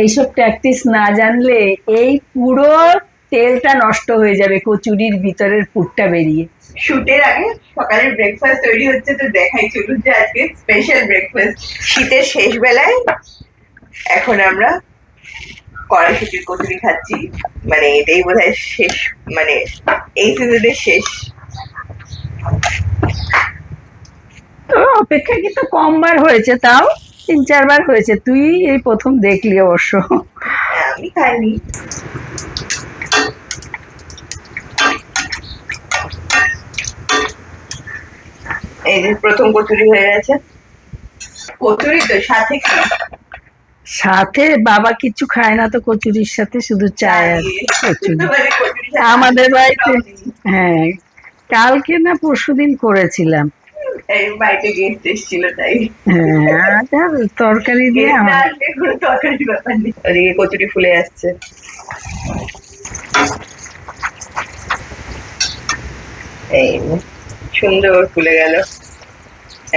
এইসব ট্যাকটিস না জানলে এই পুরো তেলটা নষ্ট হয়ে যাবে কচুরির ভিতরের পুরটা বেরিয়ে। শুটের আগে সকালের ব্রেকফাস্ট তৈরি হচ্ছে, তো দেখাই চলুন যে আজকে স্পেশাল ব্রেকফাস্ট শীতের শেষ বেলায়। এখন আমরা কড়াইশুটির কচুরি খাচ্ছি, মানে এটাই বোধহয় শেষ, মানে এই সিজনের শেষ। তো অপেক্ষাকৃত কম বার হয়েছে, তাও 3-4 বার হয়েছে। তুই এই প্রথম দেখলি অবশ্য। আমি খাইনি। এই যে প্রথম কচুরি হয়ে গেছে। কচুরি তো সাথে কি? সাথে বাবা কিছু খায় না তো কচুরির সাথে, শুধু চায় আর কচুরি। মানে কচুরির সাথে আমাদের বাড়িতে সব নেই। হ্যাঁ, কালকে না পরশুদিন করেছিলাম। এই বাড়িতে গেস্ট এসেছিল তাই। হ্যাঁ, আর তরকারি দিয়ে গেস্ট না আমার আসলে কোনো তরকারির ব্যাপার নেই। ওদিকে কচুরি ফুলে যাচ্ছে। এই সুন্দর ফুলে গেল,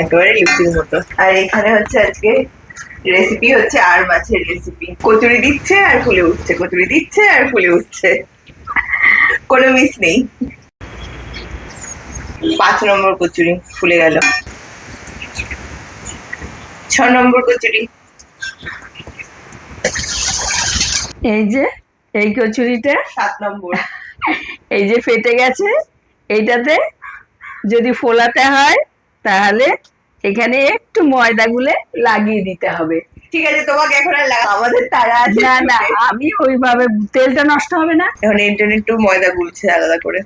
একেবারে লুচির মতো। আর এখানে হচ্ছে আজকে রেসিপি হচ্ছে আর মাছের রেসিপি। কচুরি দিচ্ছে আর ফুলে উঠছে, কচুরি দিচ্ছে আর ফুলে উঠছে, কোনো মিস নেই। 5 নম্বর কচুরি ফুলে গেল। 6 নম্বর কচুরি। এই যে এই কচুরিটা 7 নম্বর। এই যে ফেটে গেছে, এইটাতে যদি ফোলাতে হয় তাহলে এখানে একটু ময়দা গুলে লাগিয়ে দিতে হবে। ঠিক আছে, তোমাকে এখন আর আমাদের তারা আছে। না না, আমি ওইভাবে, তেলটা নষ্ট হবে না। এখন ইন্টারনেট একটু ময়দা গুলছে আলাদা করে।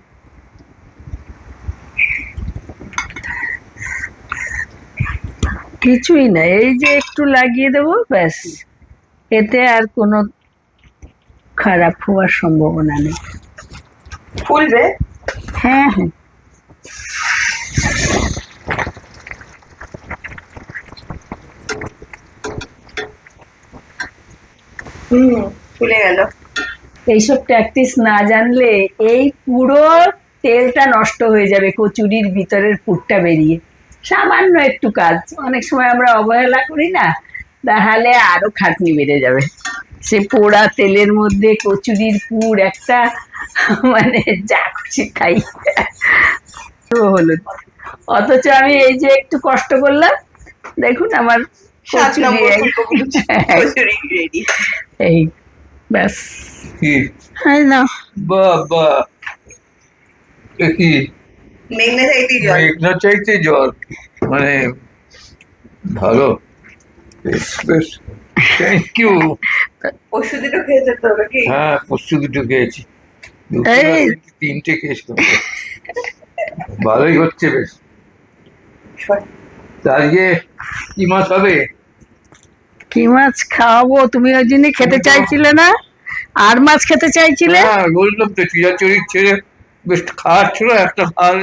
কিছুই না, এই যে একটু লাগিয়ে দেবো ব্যাস, এতে আর কোনো খারাপ হওয়ার সম্ভাবনা নেই। ফুলবে। হ্যাঁ হ্যাঁ, ফুলে গেল। এইসব ট্যাকটিস না জানলে এই পুরো তেলটা নষ্ট হয়ে যাবে কচুরির ভিতরের পুরটা বেরিয়ে। সামান্য একটু কাজ, অনেক সময় আমরা অবহেলা করি না, তাহলে আরো খাটনি বেড়ে যাবে। সে পোড়া তেলের মধ্যে কচুরির পুর একটা, মানে যা খুশি খাই তো হলো। অথচ আমি এই যে একটু কষ্ট করলাম, দেখুন আমার 7 নম্বর কচুরি কচুরি রেডি। এই ব্যাস। কি হ্যাঁ না, বাবা, এ কি মেঘনা চাইতেই জল। মেঘনা চাইতে জল, মানে ভালো, বেশ বেশ, থ্যাংক ইউ। পরশু দিনও খেয়েছে তো নাকি? হ্যাঁ, পরশু দুটো খেয়েছি, এই 3টে খেয়েছিলাম। ভালোই হচ্ছে বেশ। তা আজকে কি মাছ হবে? কি মাছ খাওয়াবো? তুমি ওই দিনই খেতে চাইছিলে না, আর মাছ খেতে চাইছিলে। হ্যাঁ, বললাম তো চিরাচরির ছেড়ে বেশ খাওয়ার ছিল একটা ভালো।